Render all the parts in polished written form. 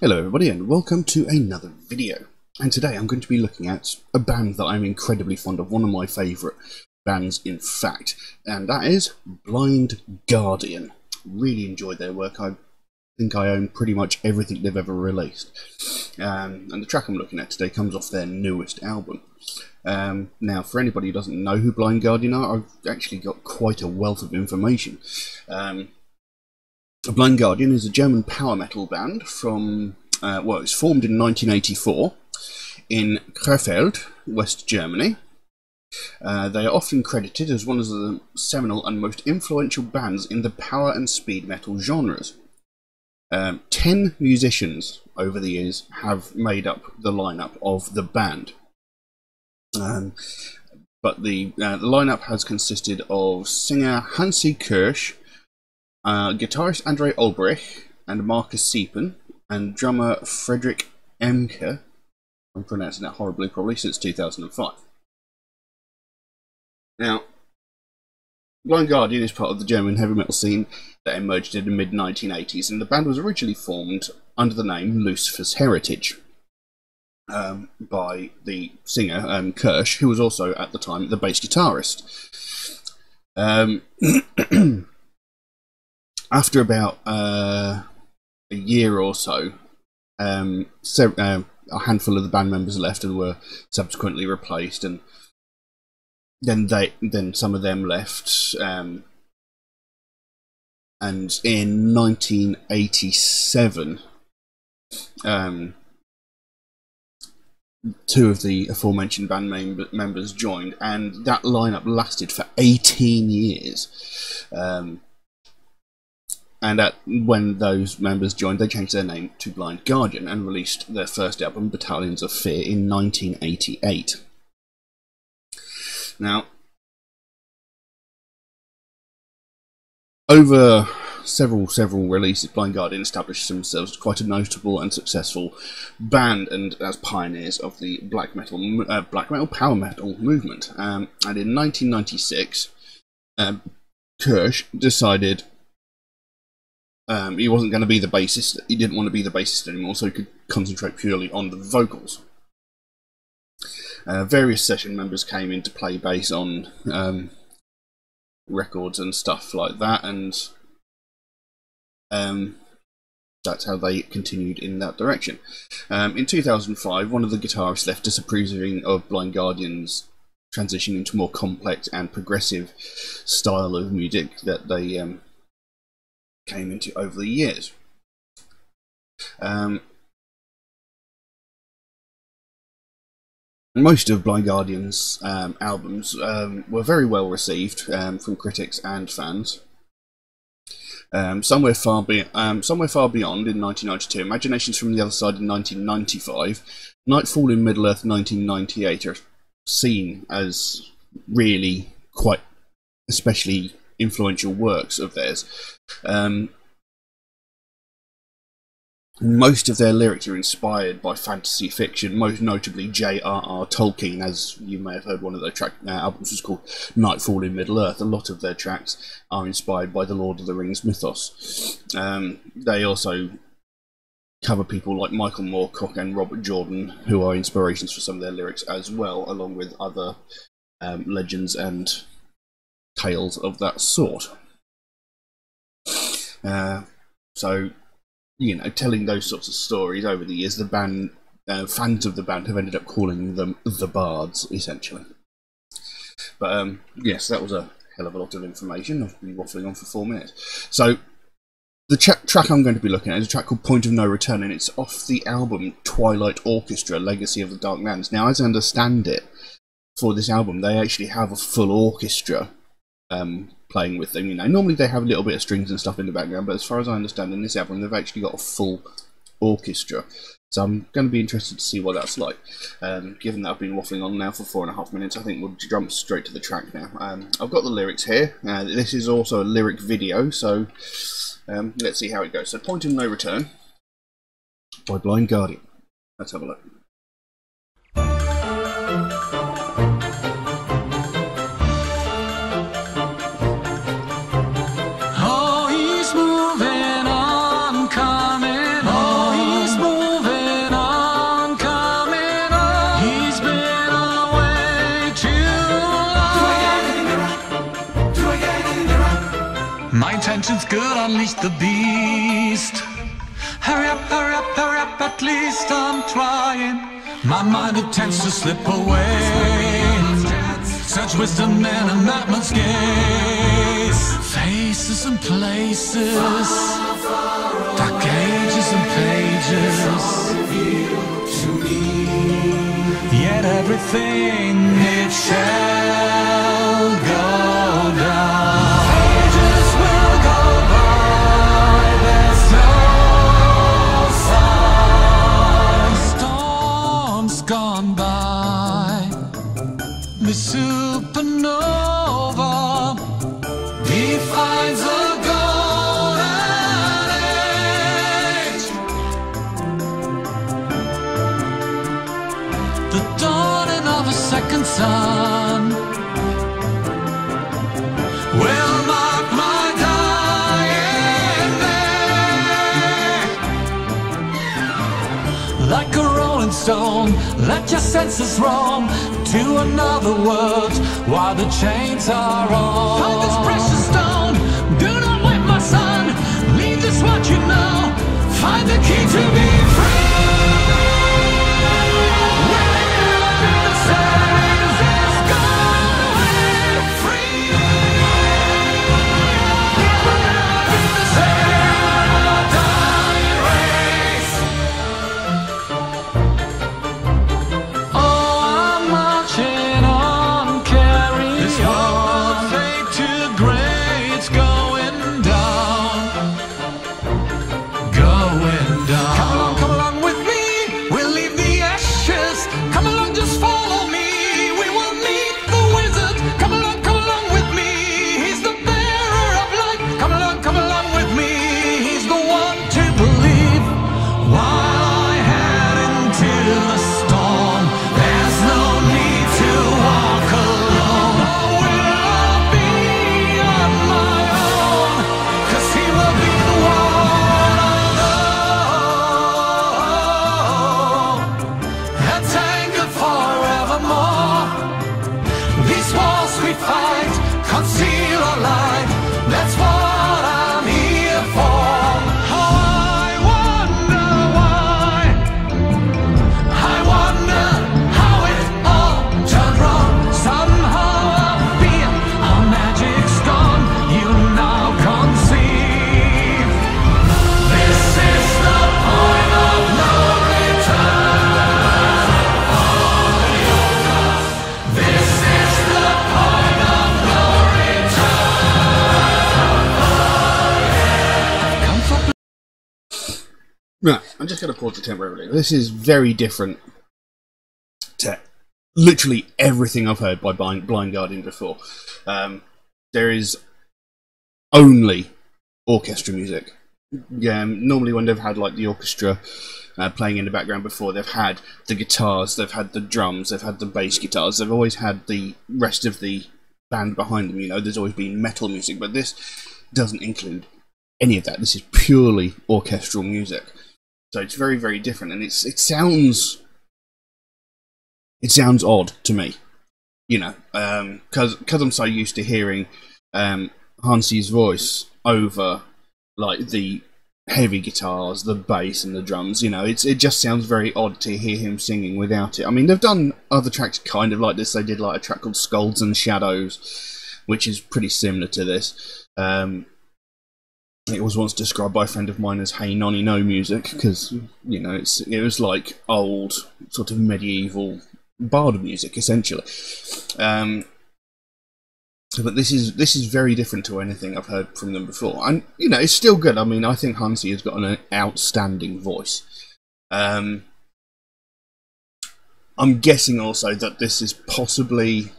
Hello everybody and welcome to another video. And today I'm going to be looking at a band that I'm incredibly fond of, one of my favourite bands in fact, and that is Blind Guardian. Really enjoyed their work. I think I own pretty much everything they've ever released. And the track I'm looking at today comes off their newest album. Now, for anybody who doesn't know who Blind Guardian are, I've actually got quite a wealth of information. Blind Guardian is a German power metal band from, it was formed in 1984 in Krefeld, West Germany. They are often credited as one of the seminal and most influential bands in the power and speed metal genres. 10 musicians over the years have made up the lineup of the band. But the lineup has consisted of singer Hansi Kirsch, guitarist Andre Olbrich and Markus Siepen, and drummer Friedrich Emke, I'm pronouncing that horribly probably, since 2005. Now, Blind Guardian is part of the German heavy metal scene that emerged in the mid-1980s, and the band was originally formed under the name Lucifer's Heritage by the singer Kirsch, who was also at the time the bass guitarist. After about a year or so, a handful of the band members left and were subsequently replaced, and then some of them left. And in 1987, two of the aforementioned band members joined, and that lineup lasted for 18 years. And when those members joined, they changed their name to Blind Guardian and released their first album, Battalions of Fear, in 1988. Now, over several releases, Blind Guardian established themselves as quite a notable and successful band, and as pioneers of the black metal power metal movement. And in 1996, Kirsch decided he wasn't going to be the bassist. He didn't want to be the bassist anymore, so he could concentrate purely on the vocals. Various session members came in to play bass on records and stuff like that, and that's how they continued in that direction. In 2005, one of the guitarists left, disapproving of Blind Guardian's transition into more complex and progressive style of music that they came into over the years. Most of Blind Guardian's albums were very well received from critics and fans. Somewhere Far Beyond in 1992, Imaginations from the Other Side in 1995, Nightfall in Middle-earth 1998 are seen as really quite especially influential works of theirs. Most of their lyrics are inspired by fantasy fiction, most notably J.R.R. Tolkien, as you may have heard one of their albums was called Nightfall in Middle-earth. A lot of their tracks are inspired by the Lord of the Rings mythos. They also cover people like Michael Moorcock and Robert Jordan, who are inspirations for some of their lyrics as well, along with other legends and tales of that sort. So, you know, telling those sorts of stories over the years, the band, fans of the band have ended up calling them the Bards, essentially. But yes, that was a hell of a lot of information. I've been waffling on for 4 minutes. So, the track I'm going to be looking at is a track called Point of No Return, and it's off the album Twilight Orchestra, Legacy of the Dark Lands. Now, as I understand it, for this album, they actually have a full orchestra playing with them. You know, normally they have a little bit of strings and stuff in the background, but as far as I understand, in this album they've actually got a full orchestra. So I'm going to be interested to see what that's like. Given that I've been waffling on now for 4.5 minutes, I think we'll jump straight to the track now. I've got the lyrics here. This is also a lyric video, so let's see how it goes. So, Point of No Return by Blind Guardian. Let's have a look. Oh, he's moving on, coming. Oh, he's moving. My intention's good, unleash the beast. Hurry up, hurry up, hurry up, at least I'm trying. My mind it tends to slip away. Such wisdom in a madman's gaze. Faces and places, dark ages and pages, to me. Yet everything it shall go down. Ages will go by, there's no sign. Storms gone by, the supernova defines a golden age. The dawning of a second sun will mark my dying day. Like a rolling stone, let your senses roam to another world while the chains are on. Find this precious stone, do not wait, my son. Leave this what you know. Find the key to be free. Right, I'm just going to pause it temporarily. This is very different to literally everything I've heard by Blind Guardian before. There is only orchestra music. Yeah, normally when they've had like the orchestra playing in the background before, they've had the guitars, they've had the drums, they've had the bass guitars, they've always had the rest of the band behind them. You know, there's always been metal music, but this doesn't include any of that. This is purely orchestral music. So it's very, very different, and it sounds odd to me, you know, because I'm so used to hearing Hansi's voice over like the heavy guitars, the bass, and the drums. You know, it just sounds very odd to hear him singing without it. I mean, they've done other tracks kind of like this. They did like a track called Skulls and Shadows, which is pretty similar to this. It was once described by a friend of mine as "Hey Nonny No" music, because you know it was like old sort of medieval bard music essentially. But this is very different to anything I've heard from them before, and you know it's still good. I mean, I think Hansi has got an outstanding voice. I'm guessing also that this is possibly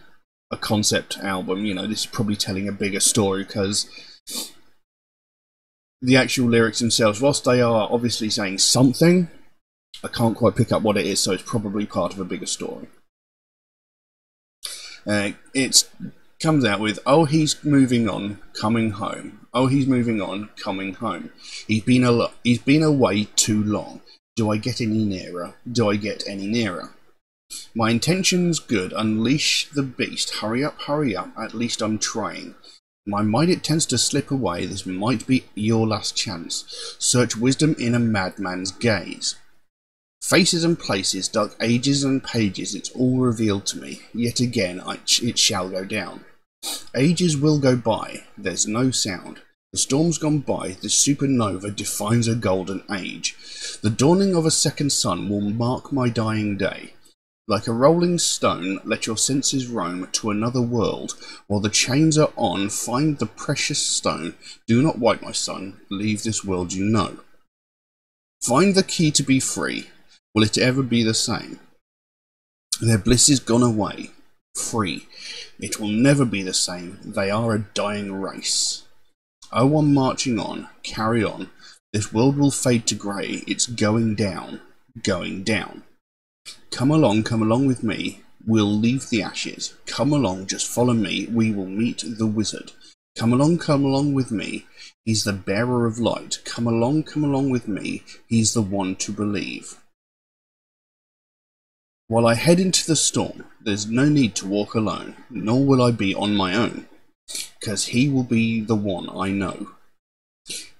a concept album. You know, this is probably telling a bigger story because the actual lyrics themselves, whilst they are obviously saying something, I can't quite pick up what it is, so it's probably part of a bigger story. It comes out with, "Oh, he's moving on, coming home. Oh, he's moving on, coming home. He's been away too long. Do I get any nearer? Do I get any nearer? My intention's good, unleash the beast. Hurry up, at least I'm trying. My mind, it tends to slip away. This might be your last chance. Search wisdom in a madman's gaze. Faces and places, dark ages and pages, it's all revealed to me. Yet again, it shall go down. Ages will go by, there's no sound. The storm's gone by, the supernova defines a golden age. The dawning of a second sun will mark my dying day. Like a rolling stone, let your senses roam to another world. While the chains are on, find the precious stone. Do not wipe, my son, leave this world you know. Find the key to be free. Will it ever be the same? Their bliss is gone away. Free. It will never be the same. They are a dying race. Oh, I'm marching on. Carry on. This world will fade to grey. It's going down. Going down. Come along with me. We'll leave the ashes. Come along, just follow me. We will meet the wizard. Come along with me. He's the bearer of light. Come along with me. He's the one to believe. While I head into the storm, there's no need to walk alone, nor will I be on my own, 'cause he will be the one I know.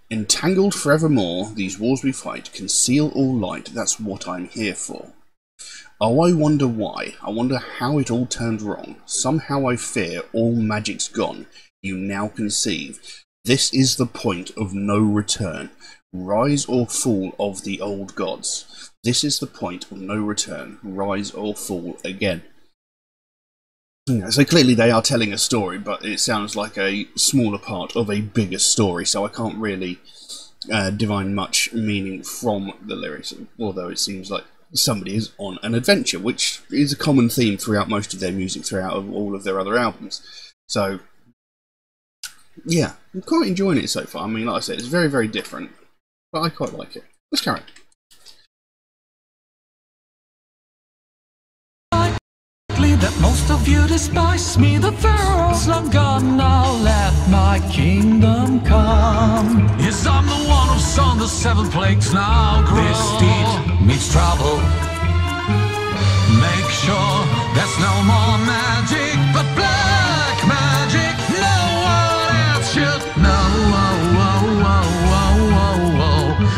Entangled forevermore, these wars we fight, conceal all light, that's what I'm here for. Oh, I wonder why, I wonder how it all turned wrong. Somehow I fear all magic's gone, you now conceive. This is the point of no return. Rise or fall of the old gods. This is the point of no return. Rise or fall again. So clearly they are telling a story, but it sounds like a smaller part of a bigger story, so I can't really divine much meaning from the lyrics, although it seems like somebody is on an adventure, which is a common theme throughout most of their music, throughout all of their other albums. So, yeah, I'm quite enjoying it so far. I mean, like I said, it's very, very different, but I quite like it. Let's carry on. That most of you despise me, the pharaoh's long gone, now let my kingdom come. Yes, I'm the one who saw the 7 plagues now grow. This deed meets trouble. Make sure there's no more magic, but black magic. No one else should know.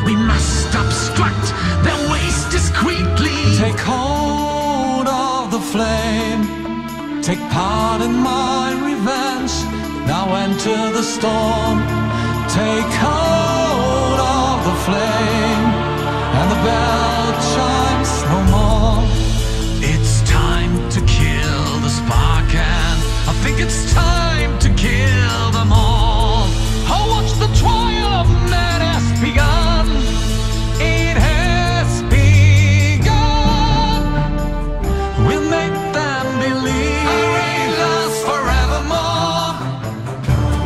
We must obstruct their ways discreetly. Take hold of the flame. Take part in my revenge. Now enter the storm. Take hold of the flame, and the bell chimes no more. It's time to kill the spark, and I think it's time to kill them all. Oh, watch the trial of man has begun. It has begun. We'll make them believe our reign lasts forevermore.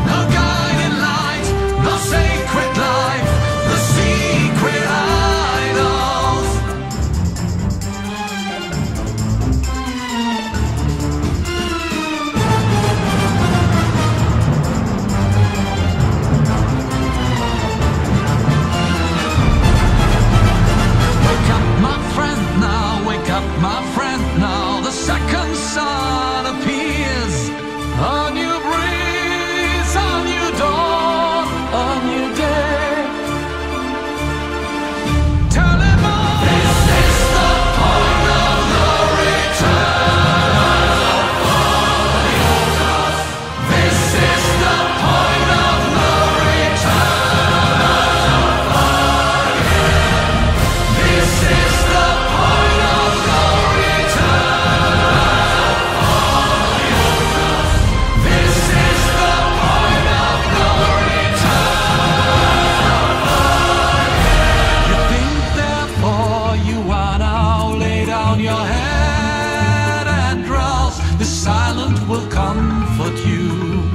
No guiding light, no sacred life, the secret idols. Wake up, my friend, now. Wake up, my friend, now. The second sun appears. A new breeze, a new dawn, a new day. Tell him all. This is the point of no return. This is the point of no return. This is the point of no return. This is the point of no return. You think therefore you are now, lay down your head and drowse. The silent will comfort you,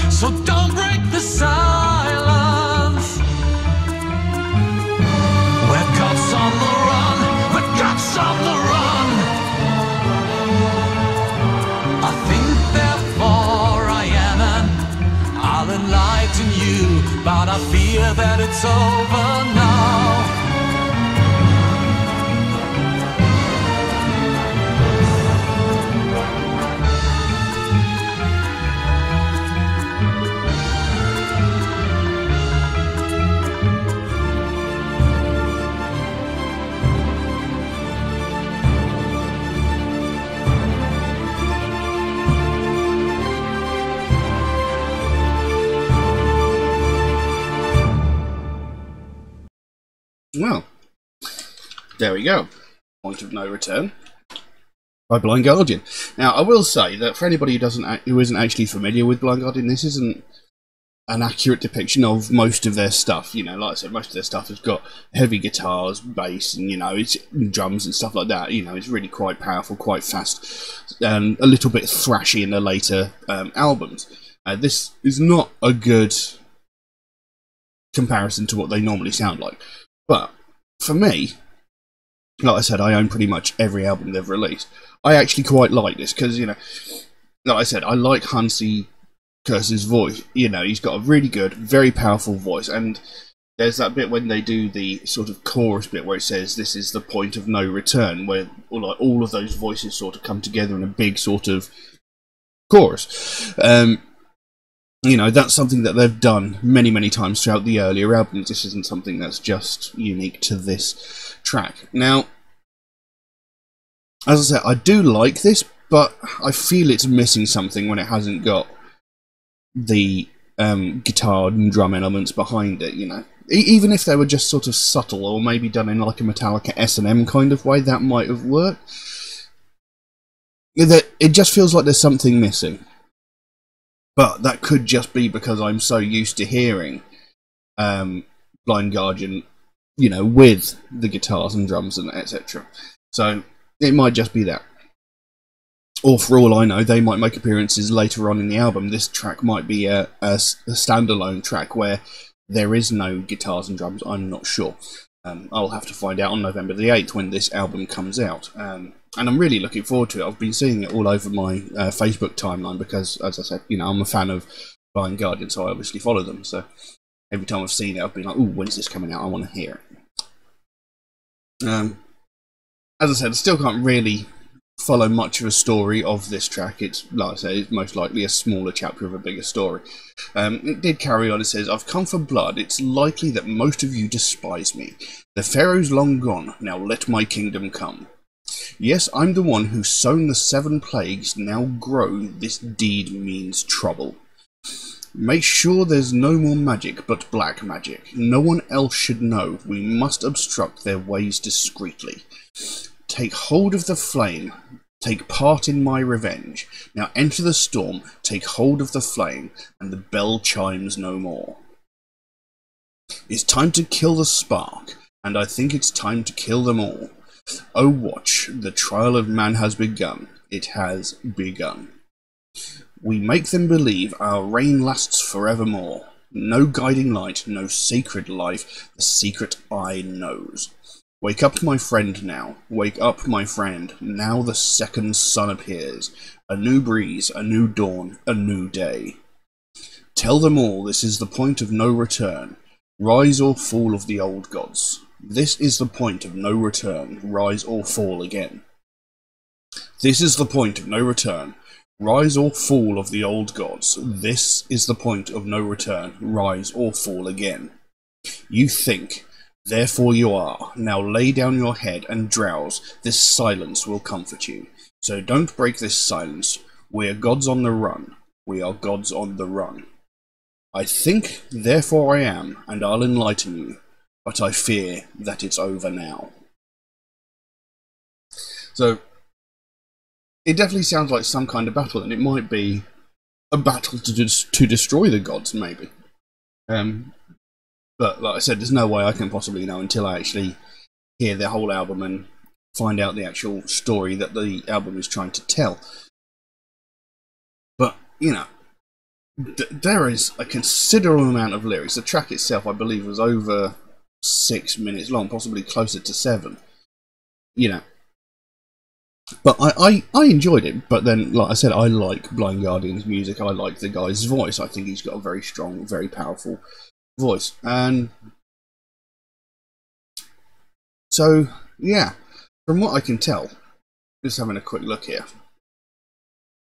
so don't break the silence. We're God's on the run, we're God's on the run. I think therefore I am, and I'll enlighten you, but I fear that it's over now. Well, there we go. Point of No Return by Blind Guardian. Now, I will say that for anybody who isn't actually familiar with Blind Guardian, this isn't an accurate depiction of most of their stuff. You know, like I said, most of their stuff has got heavy guitars, bass, and, you know, it's drums and stuff like that. You know, it's really quite powerful, quite fast, and a little bit thrashy in the later albums. This is not a good comparison to what they normally sound like. But for me, like I said, I own pretty much every album they've released. I actually quite like this because, you know, like I said, I like Hansi Kurse's voice. You know, he's got a really good, very powerful voice, and there's that bit when they do the sort of chorus bit where it says this is the point of no return, where all of those voices sort of come together in a big sort of chorus. You know, that's something that they've done many, many times throughout the earlier albums. This isn't something that's just unique to this track. Now, as I said, I do like this, but I feel it's missing something when it hasn't got the guitar and drum elements behind it, you know. Even if they were just sort of subtle, or maybe done in like a Metallica S&M kind of way, that might have worked. It just feels like there's something missing. But that could just be because I'm so used to hearing Blind Guardian, you know, with the guitars and drums and etc. So it might just be that. Or for all I know, they might make appearances later on in the album. This track might be a standalone track where there is no guitars and drums. I'm not sure. I'll have to find out on November the 8th when this album comes out. And I'm really looking forward to it. I've been seeing it all over my Facebook timeline because, as I said, you know, I'm a fan of Blind Guardian, so I obviously follow them. So every time I've seen it, I've been like, ooh, when's this coming out? I want to hear it. As I said, I still can't really follow much of a story of this track. It's, like I say, it's most likely a smaller chapter of a bigger story. It did carry on. It says, I've come for blood. It's likely that most of you despise me. The Pharaoh's long gone. Now let my kingdom come. Yes, I'm the one who's sown the 7 plagues. Now grow. This deed means trouble. Make sure there's no more magic but black magic. No one else should know. We must obstruct their ways discreetly. Take hold of the flame, take part in my revenge. Now enter the storm, take hold of the flame, and the bell chimes no more. It's time to kill the spark, and I think it's time to kill them all. Oh watch, the trial of man has begun. It has begun. We make them believe our reign lasts forevermore. No guiding light, no sacred life, the secret eye knows. Wake up, my friend, now. Wake up, my friend. Now the second sun appears. A new breeze, a new dawn, a new day. Tell them all this is the point of no return. Rise or fall of the old gods. This is the point of no return. Rise or fall again. This is the point of no return. Rise or fall of the old gods. This is the point of no return. Rise or fall again. You think... Therefore you are. Now lay down your head and drowse. This silence will comfort you. So don't break this silence. We are gods on the run. We are gods on the run. I think, therefore I am, and I'll enlighten you. But I fear that it's over now. So, it definitely sounds like some kind of battle, and it might be a battle to destroy the gods, maybe. But like I said, there's no way I can possibly know until I actually hear the whole album and find out the actual story that the album is trying to tell. But, you know, there is a considerable amount of lyrics. The track itself, I believe, was over 6 minutes long, possibly closer to 7. You know. But I enjoyed it. But then, like I said, I like Blind Guardian's music. I like the guy's voice. I think he's got a very strong, very powerful voice. And so, yeah, from what I can tell, just having a quick look here,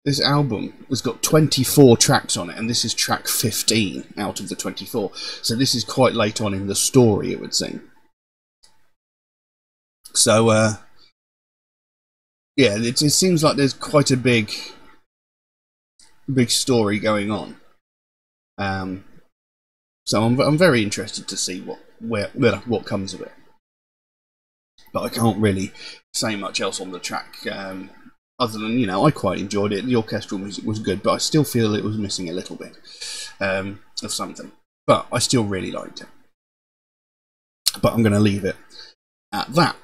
this album has got 24 tracks on it, and this is track 15 out of the 24. So this is quite late on in the story, it would seem. So, yeah, it seems like there's quite a big story going on. So I'm very interested to see what comes of it. but I can't really say much else on the track. Other than, you know, I quite enjoyed it. The orchestral music was good, but I still feel it was missing a little bit of something. But I still really liked it. But I'm going to leave it at that.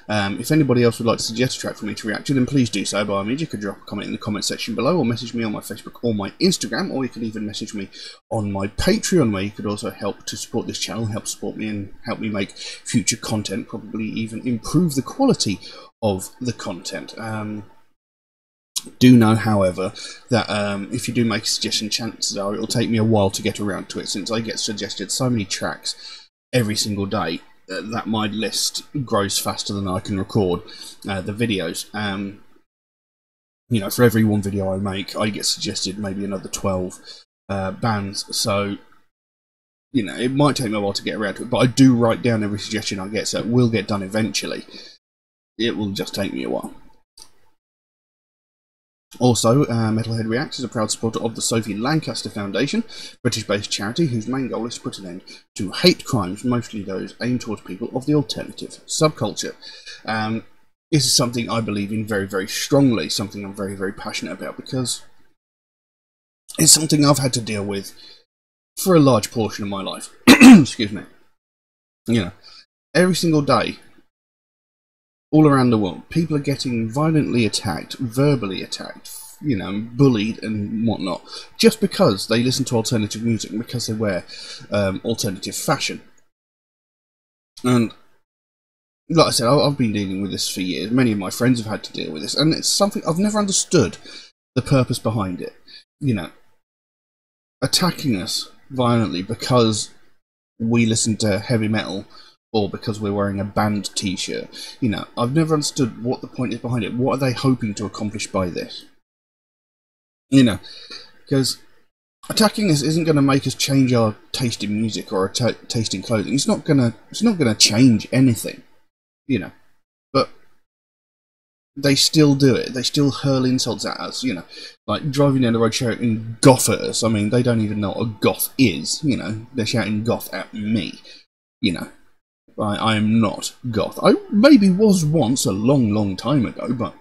If anybody else would like to suggest a track for me to react to, then please do so by all means. You could drop a comment in the comment section below, or message me on my Facebook or my Instagram, or you could even message me on my Patreon, where you could also help to support this channel, help support me and help me make future content, probably even improve the quality of the content. Do know, however, that if you do make a suggestion, chances are it'll take me a while to get around to it, since I get suggested so many tracks every single day that my list grows faster than I can record the videos. You know, for every one video I make, I get suggested maybe another 12 bands, so you know, it might take me a while to get around to it, but I do write down every suggestion I get, so it will get done eventually. It will just take me a while. Also, Metalhead Reacts is a proud supporter of the Sophie Lancaster Foundation, British-based charity whose main goal is to put an end to hate crimes, mostly those aimed towards people of the alternative subculture. This is something I believe in very, very strongly, something I'm very, very passionate about, because it's something I've had to deal with for a large portion of my life. Excuse me. You know, every single day, all around the world, people are getting violently attacked, verbally attacked, you know, bullied and whatnot, just because they listen to alternative music and because they wear alternative fashion. And like I said, I've been dealing with this for years. Many of my friends have had to deal with this, and it's something I've never understood the purpose behind it. You know, attacking us violently because we listen to heavy metal, or because we're wearing a band t-shirt. You know, I've never understood what the point is behind it. What are they hoping to accomplish by this? You know, because attacking us isn't going to make us change our taste in music or our taste in clothing. It's not gonna change anything, you know. But they still do it. They still hurl insults at us, you know, like driving down the road shouting goth at us. I mean, they don't even know what a goth is, you know. They're shouting goth at me, you know. I am not goth. I maybe was once a long, long time ago, but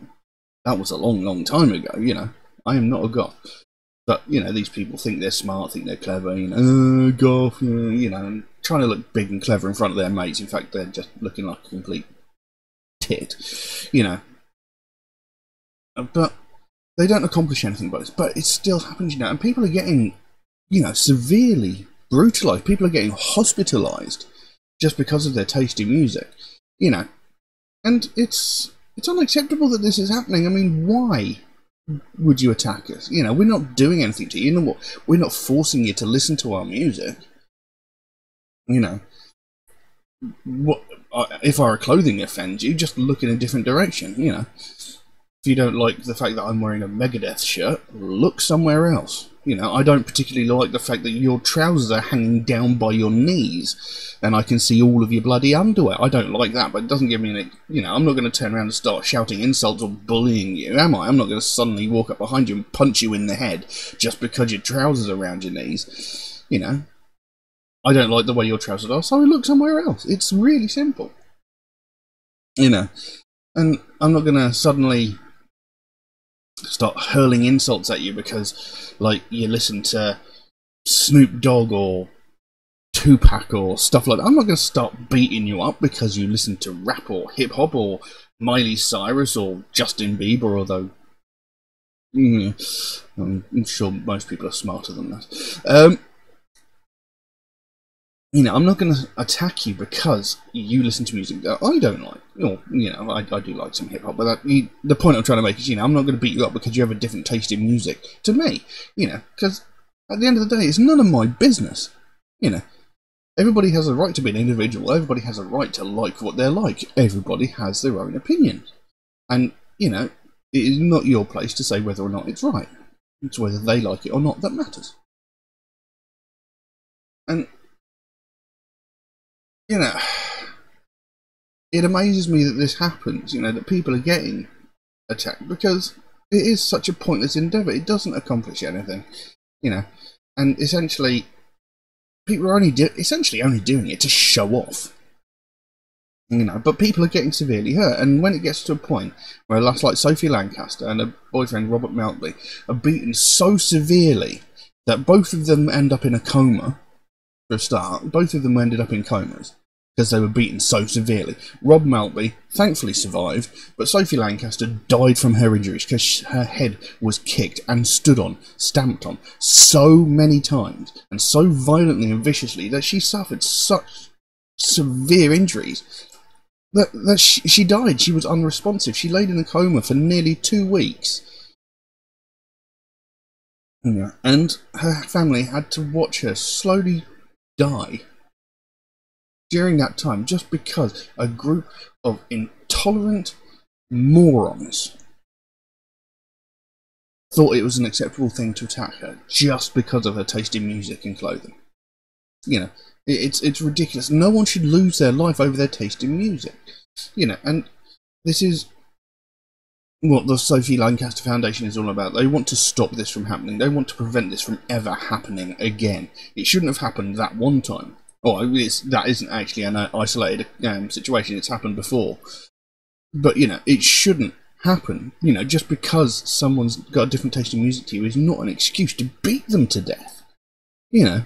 that was a long, long time ago, you know. I am not a goth. But, you know, these people think they're smart, think they're clever, you know, goth, you know, and trying to look big and clever in front of their mates. In fact, they're just looking like a complete tit, you know. But they don't accomplish anything by this. But it still happens, you know, and people are getting, you know, severely brutalised. People are getting hospitalised just because of their taste in music, you know. And it's unacceptable that this is happening. I mean, why would you attack us? You know, we're not doing anything to you. You know what? We're not forcing you to listen to our music. You know, what if our clothing offends you? Just look in a different direction. You know, if you don't like the fact that I'm wearing a Megadeth shirt, look somewhere else. You know, I don't particularly like the fact that your trousers are hanging down by your knees and I can see all of your bloody underwear. I don't like that, but it doesn't give me any, you know, I'm not going to turn around and start shouting insults or bullying you, am I? I'm not going to suddenly walk up behind you and punch you in the head just because your trousers are around your knees. You know, I don't like the way your trousers are, so I look somewhere else. It's really simple. You know, and I'm not going to suddenly start hurling insults at you because, like, you listen to Snoop Dogg or Tupac or stuff like that. I'm not going to start beating you up because you listen to rap or hip-hop or Miley Cyrus or Justin Bieber, although I'm sure most people are smarter than that. You know, I'm not going to attack you because you listen to music that I don't like. Or, you know, I do like some hip-hop, but the point I'm trying to make is, you know, I'm not going to beat you up because you have a different taste in music to me, you know, because at the end of the day, it's none of my business, you know. Everybody has a right to be an individual. Everybody has a right to like what they're like. Everybody has their own opinion. And, you know, it is not your place to say whether or not it's right. It's whether they like it or not that matters. And, you know, it amazes me that this happens, you know, that people are getting attacked, because it is such a pointless endeavour. It doesn't accomplish anything, you know, and essentially, people are essentially only doing it to show off. You know, but people are getting severely hurt, and when it gets to a point where like Sophie Lancaster and her boyfriend Robert Maltby are beaten so severely that both of them end up in a coma. For a start, both of them ended up in comas because they were beaten so severely. Rob Maltby thankfully survived, but Sophie Lancaster died from her injuries because her head was kicked and stood on, stamped on, so many times and so violently and viciously that she suffered such severe injuries that she died. She was unresponsive. She laid in a coma for nearly 2 weeks. Yeah. And her family had to watch her slowly die during that time just because a group of intolerant morons thought it was an acceptable thing to attack her just because of her taste in music and clothing. You know, it's ridiculous. No one should lose their life over their taste in music. You know, and this is what the Sophie Lancaster Foundation is all about. They want to stop this from happening. They want to prevent this from ever happening again. It shouldn't have happened that one time. That isn't actually an isolated situation. It's happened before. But, you know, it shouldn't happen. You know, just because someone's got a different taste in music to you is not an excuse to beat them to death. You know.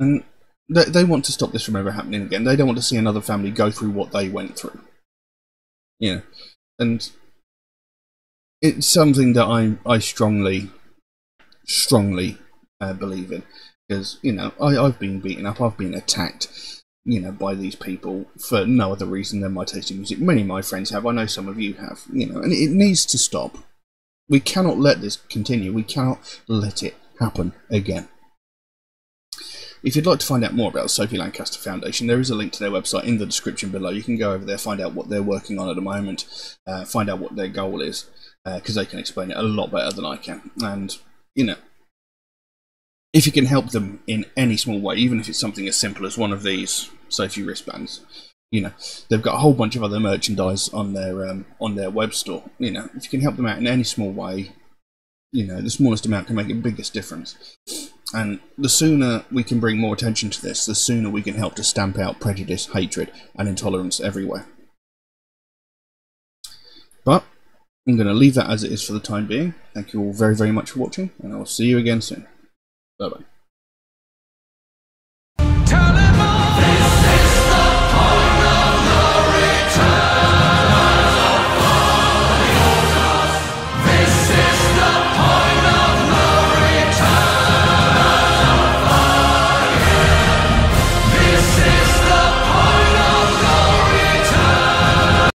And they want to stop this from ever happening again. They don't want to see another family go through what they went through. You know. And it's something that I strongly believe in, because, you know, I've been beaten up, I've been attacked, you know, by these people for no other reason than my taste in music. Many of my friends have, I know some of you have, you know, and it needs to stop. We cannot let this continue, we cannot let it happen again. If you'd like to find out more about the Sophie Lancaster Foundation, there is a link to their website in the description below. You can go over there, find out what they're working on at the moment, find out what their goal is, because they can explain it a lot better than I can. And, you know, if you can help them in any small way, even if it's something as simple as one of these Sophie wristbands, you know, they've got a whole bunch of other merchandise on their web store. You know, if you can help them out in any small way, you know, the smallest amount can make the biggest difference. And the sooner we can bring more attention to this, the sooner we can help to stamp out prejudice, hatred, and intolerance everywhere. But I'm going to leave that as it is for the time being. Thank you all very, very much for watching, and I will see you again soon. Bye-bye.